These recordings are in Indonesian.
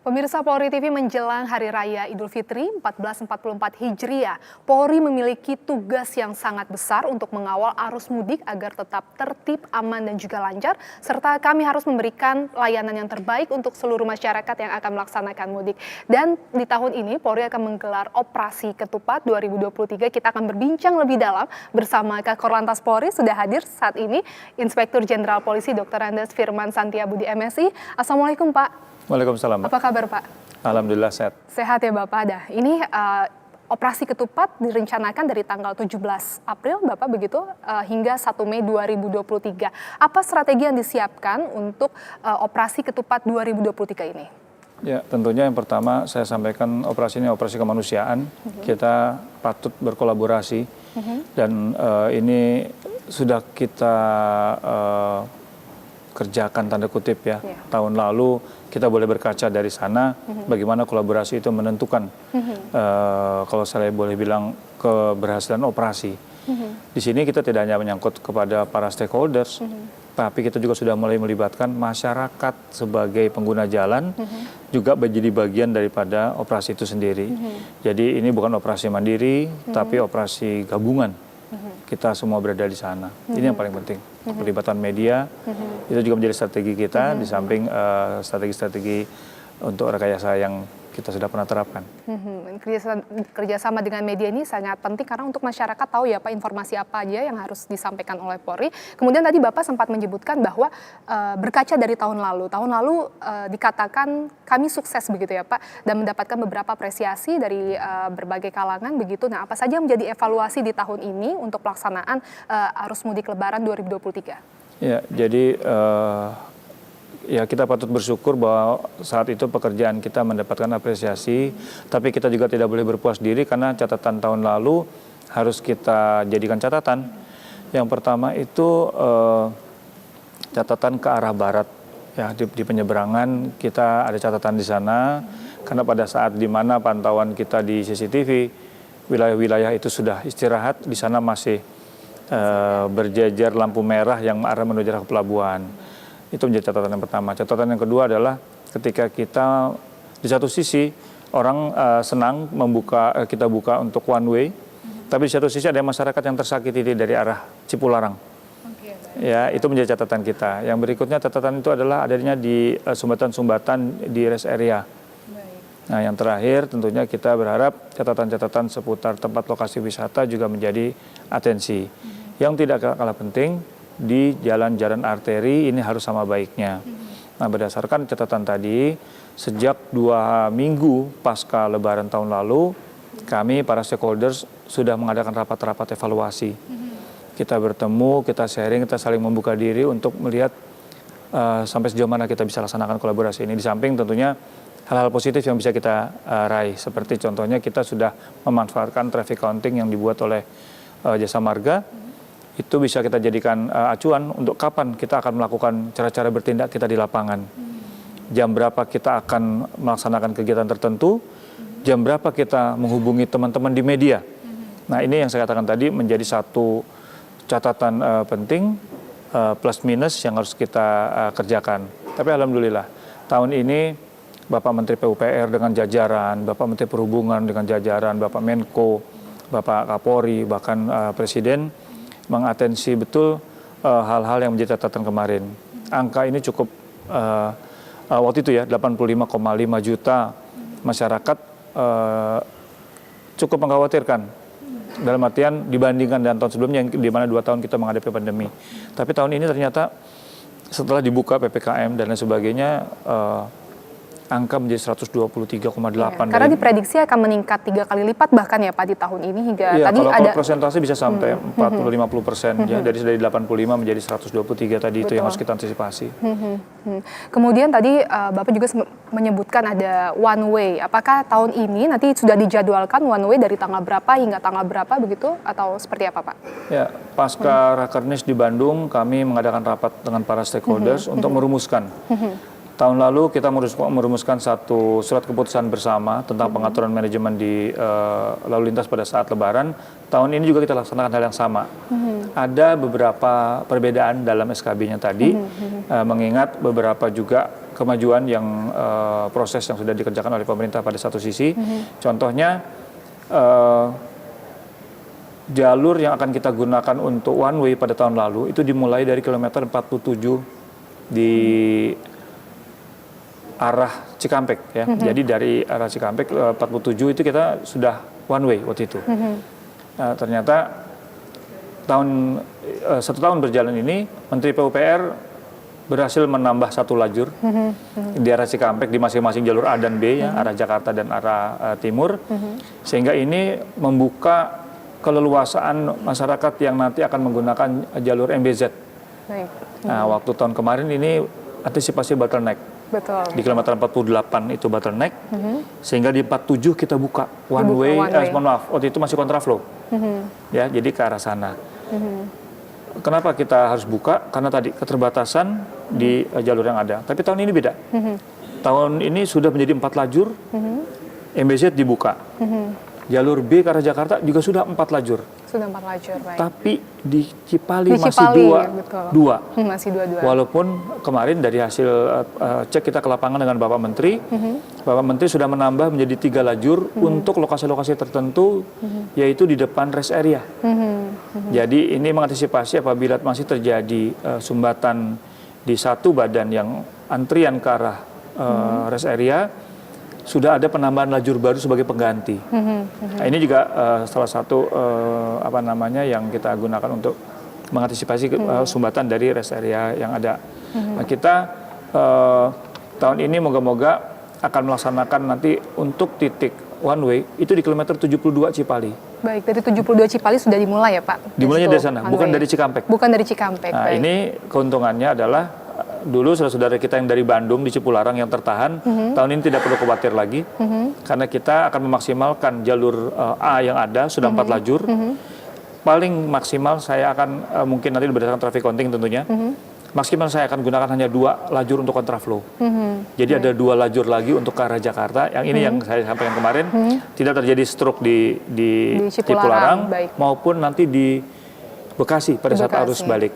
Pemirsa Polri TV menjelang Hari Raya Idul Fitri 1444 Hijriah, Polri memiliki tugas yang sangat besar untuk mengawal arus mudik agar tetap tertib, aman dan juga lancar, serta kami harus memberikan layanan yang terbaik untuk seluruh masyarakat yang akan melaksanakan mudik. Dan di tahun ini Polri akan menggelar Operasi Ketupat 2023. Kita akan berbincang lebih dalam bersama Kak Korlantas Polri. Sudah hadir saat ini Inspektur Jenderal Polisi Dr. Andes Firman Santiabudi MSI. Assalamualaikum Pak. Waalaikumsalam. Apa kabar Pak? Alhamdulillah sehat. Sehat ya Bapak. Ini Operasi Ketupat direncanakan dari tanggal 17 April Bapak begitu hingga 1 Mei 2023. Apa strategi yang disiapkan untuk Operasi Ketupat 2023 ini? Ya, tentunya yang pertama saya sampaikan operasi ini operasi kemanusiaan. Kita patut berkolaborasi dan ini sudah kita kerjakan tanda kutip ya. Tahun lalu kita boleh berkaca dari sana bagaimana kolaborasi itu menentukan kalau saya boleh bilang keberhasilan operasi. Di sini kita tidak hanya menyangkut kepada para stakeholders, tapi kita juga sudah mulai melibatkan masyarakat sebagai pengguna jalan juga menjadi bagian daripada operasi itu sendiri. Jadi ini bukan operasi mandiri, tapi operasi gabungan. Kita semua berada di sana. Ini yang paling penting. Pelibatan media itu juga menjadi strategi kita di samping strategi-strategi untuk rekayasa yang kita sudah pernah terapkan. Kerjasama dengan media ini sangat penting karena untuk masyarakat tahu ya Pak informasi apa aja yang harus disampaikan oleh Polri. Kemudian tadi Bapak sempat menyebutkan bahwa berkaca dari tahun lalu dikatakan kami sukses begitu ya Pak dan mendapatkan beberapa apresiasi dari berbagai kalangan begitu. Nah apa saja yang menjadi evaluasi di tahun ini untuk pelaksanaan arus mudik Lebaran 2023? Ya jadi ya kita patut bersyukur bahwa saat itu pekerjaan kita mendapatkan apresiasi, tapi kita juga tidak boleh berpuas diri karena catatan tahun lalu harus kita jadikan catatan. Yang pertama itu catatan ke arah barat, ya di penyeberangan kita ada catatan di sana, karena pada saat di mana pantauan kita di CCTV, wilayah-wilayah itu sudah istirahat, di sana masih berjajar lampu merah yang arah menuju ke pelabuhan. Itu menjadi catatan yang pertama. Catatan yang kedua adalah ketika kita di satu sisi orang senang kita buka untuk one way, tapi di satu sisi ada masyarakat yang tersakiti dari arah Cipularang. Ya, itu menjadi catatan kita. Yang berikutnya catatan itu adalah adanya di sumbatan-sumbatan di rest area. Nah, yang terakhir tentunya kita berharap catatan-catatan seputar tempat lokasi wisata juga menjadi atensi. Yang tidak kalah penting, di jalan-jalan arteri ini harus sama baiknya. Nah, berdasarkan catatan tadi, sejak 2 minggu pasca Lebaran tahun lalu, kami para stakeholders sudah mengadakan rapat-rapat evaluasi. Kita bertemu, kita sharing, kita saling membuka diri untuk melihat sampai sejauh mana kita bisa laksanakan kolaborasi ini. Di samping tentunya hal-hal positif yang bisa kita raih, seperti contohnya kita sudah memanfaatkan traffic counting yang dibuat oleh Jasa Marga. Itu bisa kita jadikan acuan untuk kapan kita akan melakukan cara-cara bertindak kita di lapangan. Jam berapa kita akan melaksanakan kegiatan tertentu, jam berapa kita menghubungi teman-teman di media. Nah ini yang saya katakan tadi menjadi satu catatan penting plus minus yang harus kita kerjakan. Tapi alhamdulillah tahun ini Bapak Menteri PUPR dengan jajaran, Bapak Menteri Perhubungan dengan jajaran, Bapak Menko, Bapak Kapolri, bahkan Presiden mengatensi betul hal-hal yang menjadi catatan kemarin. Angka ini cukup waktu itu ya 85,5 juta masyarakat cukup mengkhawatirkan. Dalam artian dibandingkan dengan tahun sebelumnya di mana 2 tahun kita menghadapi pandemi. Tapi tahun ini ternyata setelah dibuka PPKM dan lain sebagainya angka menjadi 123,8. Karena diprediksi akan meningkat 3 kali lipat bahkan ya Pak di tahun ini hingga tadi kalau persentase bisa sampai 40-50% ya dari 85 menjadi 123 tadi. Betul. Itu yang harus kita antisipasi. Kemudian tadi Bapak juga menyebutkan ada one way. Apakah tahun ini nanti sudah dijadwalkan one way dari tanggal berapa hingga tanggal berapa begitu atau seperti apa Pak? Ya, pasca Rakernis di Bandung kami mengadakan rapat dengan para stakeholders untuk merumuskan. Tahun lalu kita merumuskan satu surat keputusan bersama tentang pengaturan manajemen di lalu lintas pada saat Lebaran. Tahun ini juga kita laksanakan hal yang sama. Ada beberapa perbedaan dalam SKB-nya tadi, mengingat beberapa juga kemajuan yang proses yang sudah dikerjakan oleh pemerintah pada satu sisi. Contohnya jalur yang akan kita gunakan untuk one way pada tahun lalu itu dimulai dari kilometer 47 di arah Cikampek ya. Jadi dari arah Cikampek 47 itu kita sudah one way waktu itu. Nah, ternyata satu tahun berjalan ini Menteri PUPR berhasil menambah satu lajur di arah Cikampek di masing-masing jalur A dan B ya, arah Jakarta dan arah timur, sehingga ini membuka keleluasaan masyarakat yang nanti akan menggunakan jalur MBZ. Baik. Nah, waktu tahun kemarin ini antisipasi bottleneck. Betul. Di kilometer 48 itu bottleneck, sehingga di 47 kita buka one way. Mohon maaf, waktu itu masih kontraflow. Ya, jadi ke arah sana. Kenapa kita harus buka? Karena tadi keterbatasan di jalur yang ada. Tapi tahun ini beda. Tahun ini sudah menjadi 4 lajur, MBZ dibuka. Jalur B ke arah Jakarta juga sudah 4 lajur. Sudah 4 lajur, baik. Tapi di Cipali Di masih Cipali, dua. Masih dua-dua. Walaupun kemarin dari hasil cek kita ke lapangan dengan Bapak Menteri, Bapak Menteri sudah menambah menjadi 3 lajur untuk lokasi-lokasi tertentu, yaitu di depan rest area. Jadi ini mengantisipasi apabila masih terjadi sumbatan di satu badan yang antrian ke arah rest area, sudah ada penambahan lajur baru sebagai pengganti. Nah, ini juga salah satu yang kita gunakan untuk mengantisipasi sumbatan dari rest area yang ada. Nah, kita tahun ini moga-moga akan melaksanakan nanti untuk titik one way itu di kilometer 72 Cipali. Baik, dari 72 Cipali sudah dimulai ya Pak? Dimulainya dari sana, bukan dari Cikampek. Bukan dari Cikampek. Nah, baik. ini keuntungannya adalah dulu saudara-saudara kita yang dari Bandung di Cipularang yang tertahan, tahun ini tidak perlu khawatir lagi, karena kita akan memaksimalkan jalur A yang ada, sudah 4 lajur. Paling maksimal saya akan, mungkin nanti berdasarkan traffic counting tentunya, maksimal saya akan gunakan hanya 2 lajur untuk kontraflow. Jadi ada 2 lajur lagi untuk ke arah Jakarta, yang ini yang saya sampaikan kemarin, tidak terjadi stroke di Cipularang, maupun nanti di Bekasi pada saat arus balik.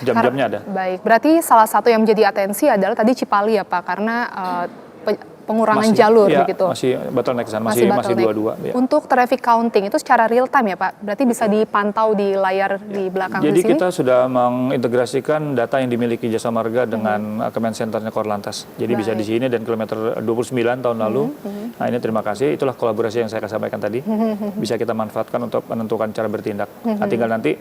Jam-jamnya ada. Baik, berarti salah satu yang menjadi atensi adalah tadi Cipali ya Pak, karena pengurangan jalur begitu. Masih bottleneck sana, masih dua-dua. Ya. Untuk traffic counting itu secara real time ya Pak, berarti bisa dipantau di layar di belakang Jadi di sini? kita sudah mengintegrasikan data yang dimiliki Jasa Marga dengan Command Center-nya Korlantas. Jadi bisa di sini dan kilometer 29 tahun lalu. Nah ini terima kasih, itulah kolaborasi yang saya sampaikan tadi. Bisa kita manfaatkan untuk menentukan cara bertindak. Nah, tinggal nanti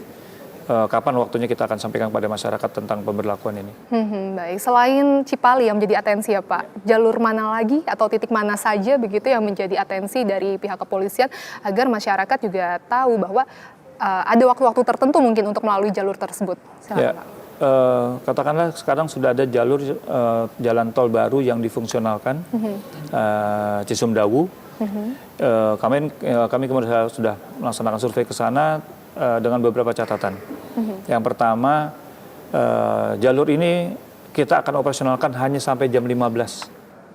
kapan waktunya kita akan sampaikan kepada masyarakat tentang pemberlakuan ini. Baik, selain Cipali yang menjadi atensi ya Pak, jalur mana lagi atau titik mana saja begitu yang menjadi atensi dari pihak kepolisian agar masyarakat juga tahu bahwa ada waktu-waktu tertentu mungkin untuk melalui jalur tersebut? Silakan, Pak. Katakanlah sekarang sudah ada jalur jalan tol baru yang difungsionalkan, Cisumdawu. Kami kemudian sudah melaksanakan survei ke sana dengan beberapa catatan. Yang pertama, jalur ini kita akan operasionalkan hanya sampai jam 15.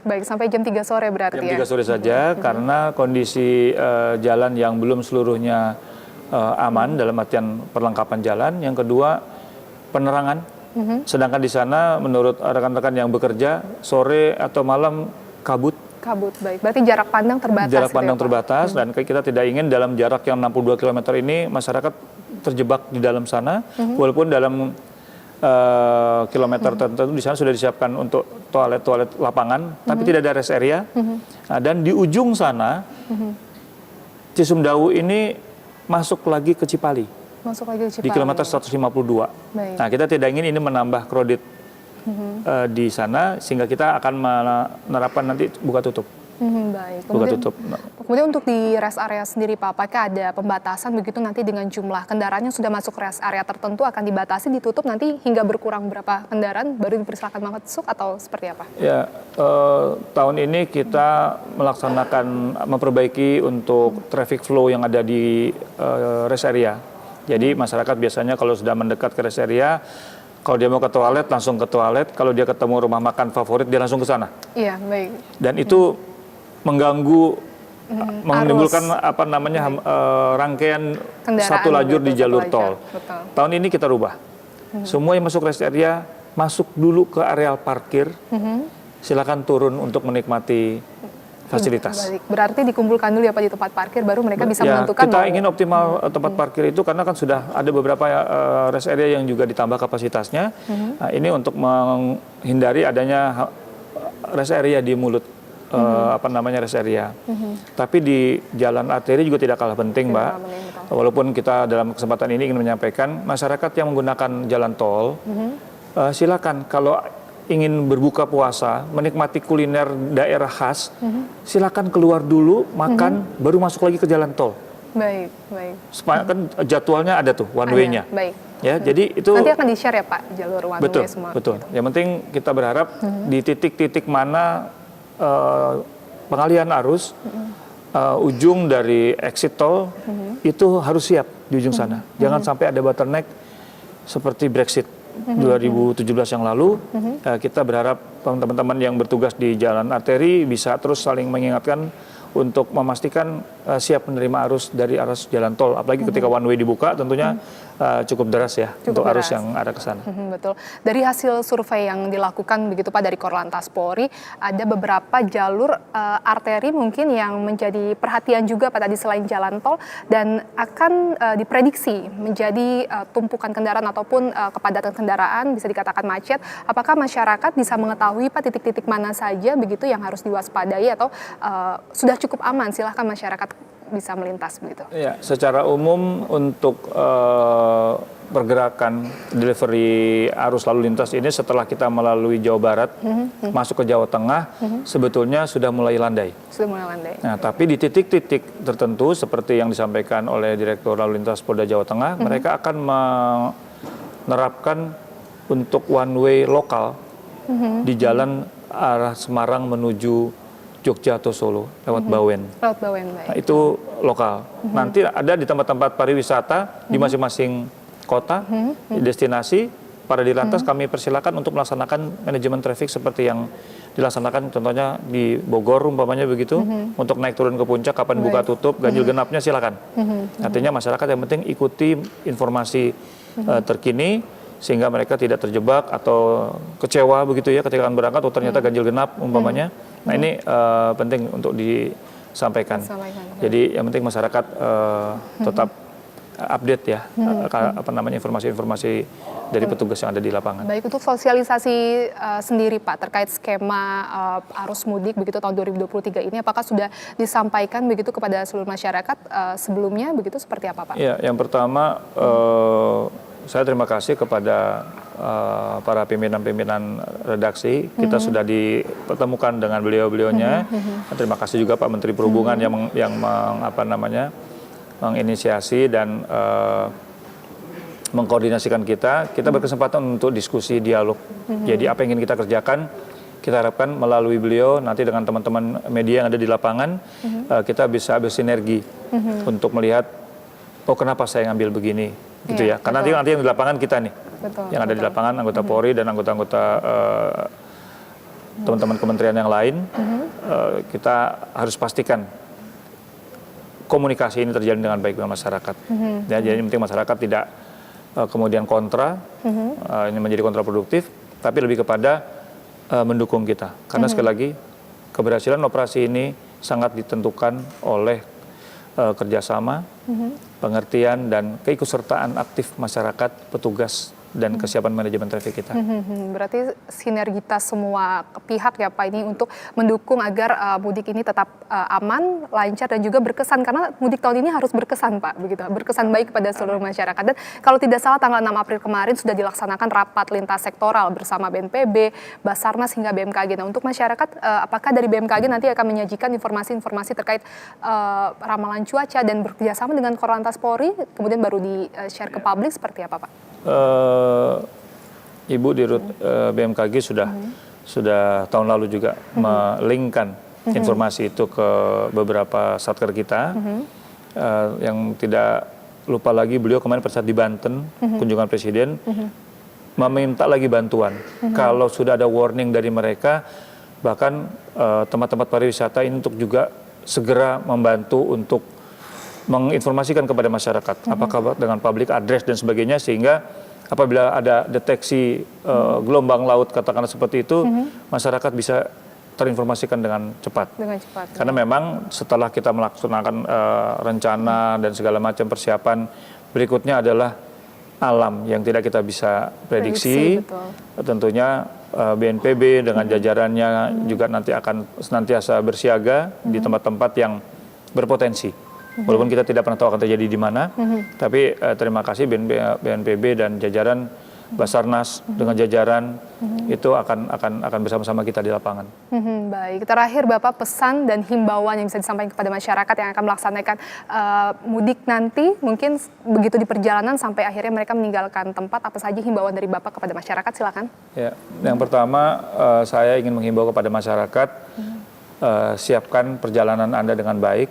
Baik, sampai jam 3 sore berarti jam 3 sore saja, karena kondisi jalan yang belum seluruhnya aman dalam artian perlengkapan jalan. Yang kedua, penerangan. Sedangkan di sana menurut rekan-rekan yang bekerja, sore atau malam kabut. Baik. Berarti jarak pandang terbatas. Jarak pandang terbatas, dan kita tidak ingin dalam jarak yang 62 km ini masyarakat terjebak di dalam sana, walaupun dalam kilometer tertentu di sana sudah disiapkan untuk toilet lapangan, tapi tidak ada rest area. Nah, dan di ujung sana, Cisumdawu ini masuk lagi ke Cipali. Di kilometer 152. Baik. Nah, kita tidak ingin ini menambah kredit di sana, sehingga kita akan menerapkan nanti buka tutup. Baik. Buka tutup. Kemudian untuk di rest area sendiri Pak, apakah ada pembatasan begitu nanti dengan jumlah kendaraan yang sudah masuk rest area tertentu akan dibatasi, ditutup nanti hingga berkurang berapa kendaraan baru dipersilakan masuk atau seperti apa? Ya, tahun ini kita melaksanakan memperbaiki untuk traffic flow yang ada di rest area. Jadi masyarakat biasanya kalau sudah mendekat ke rest area, kalau dia mau ke toilet, langsung ke toilet. Kalau dia ketemu rumah makan favorit, dia langsung ke sana. Iya, baik. Dan itu mengganggu, menimbulkan rangkaian kendaraan satu lajur di jalur tol. Tahun ini kita rubah. Semua yang masuk rest area masuk dulu ke areal parkir, silakan turun untuk menikmati fasilitas. Baik, berarti dikumpulkan dulu ya Pak di tempat parkir, baru mereka bisa menentukan. Kita ingin optimal tempat parkir itu karena kan sudah ada beberapa rest area yang juga ditambah kapasitasnya. Nah, ini untuk menghindari adanya rest area di mulut rest area. Tapi di jalan arteri juga tidak kalah penting, Mbak. Walaupun kita dalam kesempatan ini ingin menyampaikan masyarakat yang menggunakan jalan tol, silakan kalau ingin berbuka puasa, menikmati kuliner daerah khas, silakan keluar dulu, makan, baru masuk lagi ke jalan tol. Baik, baik. Kan jadwalnya ada tuh, one way-nya. Baik. Ya, jadi itu nanti akan di-share ya Pak, jalur one way semua. Betul. Yang penting kita berharap di titik-titik mana pengalihan arus, ujung dari exit tol, itu harus siap di ujung sana. Jangan sampai ada bottleneck seperti Brexit 2017 yang lalu. Kita berharap teman-teman yang bertugas di jalan arteri bisa terus saling mengingatkan untuk memastikan siap menerima arus dari arus jalan tol. Apalagi ketika one way dibuka tentunya cukup deras ya untuk arus yang arah ke sana. Betul. Dari hasil survei yang dilakukan begitu Pak dari Korlantas Polri, ada beberapa jalur arteri mungkin yang menjadi perhatian juga Pak tadi selain jalan tol dan akan diprediksi menjadi tumpukan kendaraan ataupun kepadatan kendaraan, bisa dikatakan macet. Apakah masyarakat bisa mengetahui Pak titik-titik mana saja begitu yang harus diwaspadai atau sudah cukup aman, silahkan masyarakat bisa melintas begitu? Ya, secara umum untuk pergerakan delivery arus lalu lintas ini setelah kita melalui Jawa Barat, masuk ke Jawa Tengah, sebetulnya sudah mulai landai. Sudah mulai landai. Nah, tapi di titik-titik tertentu seperti yang disampaikan oleh Direktur Lalu Lintas Polda Jawa Tengah, mereka akan menerapkan untuk one way lokal di jalan arah Semarang menuju Jogja atau Solo lewat Bawen. Lewat Bawen, baik. Nah, itu lokal. Nanti ada di tempat-tempat pariwisata di masing-masing kota, di destinasi. Pada di lantas kami persilakan untuk melaksanakan manajemen traffic seperti yang dilaksanakan contohnya di Bogor umpamanya begitu, untuk naik turun ke puncak kapan buka tutup, ganjil genapnya silakan. Artinya masyarakat yang penting ikuti informasi terkini sehingga mereka tidak terjebak atau kecewa begitu ya ketika akan berangkat, oh ternyata ganjil genap umpamanya. Nah ini penting untuk disampaikan. Jadi yang penting masyarakat tetap update ya, informasi-informasi dari petugas yang ada di lapangan. Baik, untuk sosialisasi sendiri Pak terkait skema arus mudik begitu tahun 2023 ini, apakah sudah disampaikan begitu kepada seluruh masyarakat sebelumnya begitu seperti apa Pak? Ya, yang pertama saya terima kasih kepada para pimpinan-pimpinan redaksi. Kita sudah dipertemukan dengan beliau-beliaunya. Terima kasih juga Pak Menteri Perhubungan yang menginisiasi dan mengkoordinasikan kita. Kita berkesempatan untuk diskusi dialog. Jadi apa yang ingin kita kerjakan, kita harapkan melalui beliau nanti dengan teman-teman media yang ada di lapangan, kita bisa bersinergi untuk melihat, oh kenapa saya ngambil begini, gitu ya. Karena nanti yang di lapangan kita nih, yang ada di lapangan, anggota Polri dan anggota-anggota teman-teman kementerian yang lain, kita harus pastikan komunikasi ini terjalin dengan baik dengan masyarakat. Ya, jadi penting masyarakat tidak kemudian kontra, ini menjadi kontraproduktif, tapi lebih kepada mendukung kita. Karena sekali lagi, keberhasilan operasi ini sangat ditentukan oleh kerjasama, pengertian, dan keikutsertaan aktif masyarakat, petugas, dan kesiapan manajemen traffic kita. Berarti sinergitas semua pihak ya Pak ini untuk mendukung agar mudik ini tetap aman, lancar, dan juga berkesan. Karena mudik tahun ini harus berkesan Pak, begitu, berkesan baik kepada seluruh masyarakat. Dan kalau tidak salah tanggal 6 April kemarin sudah dilaksanakan rapat lintas sektoral bersama BNPB, Basarnas, hingga BMKG. Nah untuk masyarakat, apakah dari BMKG nanti akan menyajikan informasi-informasi terkait ramalan cuaca dan bekerjasama dengan Korlantas Polri, kemudian baru di-share ke publik seperti apa Pak? Ibu Dirut BMKG sudah tahun lalu juga melinkkan informasi itu ke beberapa satker kita. Yang tidak lupa lagi, beliau kemarin pada saat di Banten kunjungan Presiden meminta lagi bantuan. Kalau sudah ada warning dari mereka, bahkan tempat-tempat pariwisata ini untuk juga segera membantu untuk menginformasikan kepada masyarakat, apakah dengan public address dan sebagainya, sehingga apabila ada deteksi gelombang laut katakanlah seperti itu, masyarakat bisa terinformasikan dengan cepat. Karena memang setelah kita melaksanakan rencana dan segala macam persiapan, berikutnya adalah alam yang tidak kita bisa prediksi. Tentunya BNPB dengan jajarannya juga nanti akan senantiasa bersiaga di tempat-tempat yang berpotensi. Walaupun kita tidak pernah tahu akan terjadi di mana, tapi terima kasih BNPB dan jajaran Basarnas dengan jajaran itu akan bersama-sama kita di lapangan. Baik, terakhir Bapak, pesan dan himbauan yang bisa disampaikan kepada masyarakat yang akan melaksanakan mudik nanti, mungkin begitu di perjalanan sampai akhirnya mereka meninggalkan tempat, apa saja himbauan dari Bapak kepada masyarakat, silakan. Ya, yang pertama saya ingin menghimbau kepada masyarakat, siapkan perjalanan Anda dengan baik,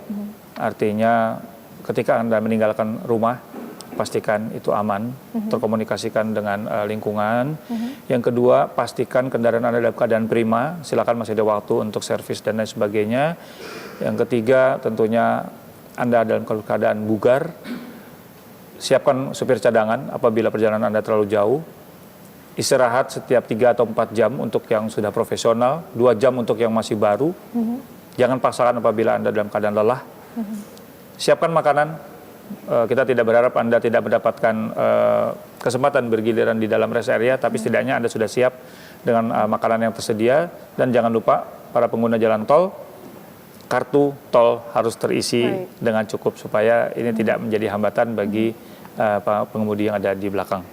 artinya ketika Anda meninggalkan rumah, pastikan itu aman, terkomunikasikan dengan lingkungan. Yang kedua, pastikan kendaraan Anda dalam keadaan prima, silakan masih ada waktu untuk servis dan lain sebagainya. Yang ketiga, tentunya Anda dalam keadaan bugar, siapkan supir cadangan apabila perjalanan Anda terlalu jauh. Istirahat setiap 3 atau 4 jam untuk yang sudah profesional, 2 jam untuk yang masih baru. Jangan paksakan apabila Anda dalam keadaan lelah. Siapkan makanan. Kita tidak berharap Anda tidak mendapatkan kesempatan bergiliran di dalam rest area, tapi setidaknya Anda sudah siap dengan makanan yang tersedia. Dan jangan lupa para pengguna jalan tol, kartu tol harus terisi dengan cukup supaya ini tidak menjadi hambatan bagi pengemudi yang ada di belakang.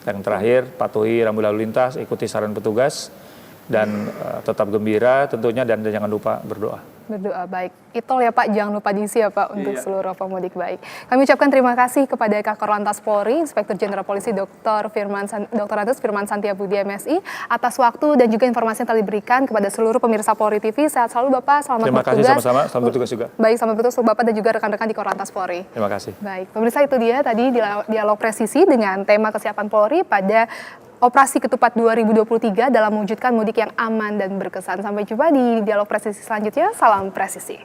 Dan terakhir, patuhi rambu lalu lintas, ikuti saran petugas, dan tetap gembira tentunya, dan jangan lupa berdoa. Berdoa, baik. Itol ya Pak, jangan lupa diisi ya Pak untuk seluruh pemudik, baik. Kami ucapkan terima kasih kepada Kakor Lantas Polri, Inspektur Jenderal Polisi Dr. Andes Firman Santiabudi MSI atas waktu dan juga informasi yang telah diberikan kepada seluruh pemirsa Polri TV. Sehat selalu Bapak, selamat bertugas. Terima kasih sama-sama, selamat bertugas juga. Baik, selamat bertugas untuk Bapak dan juga rekan-rekan di Korlantas Polri. Terima kasih. Baik, pemirsa, itu dia tadi dialog presisi dengan tema kesiapan Polri pada Operasi Ketupat 2023 dalam mewujudkan mudik yang aman dan berkesan. Sampai jumpa di dialog presisi selanjutnya. Salam presisi.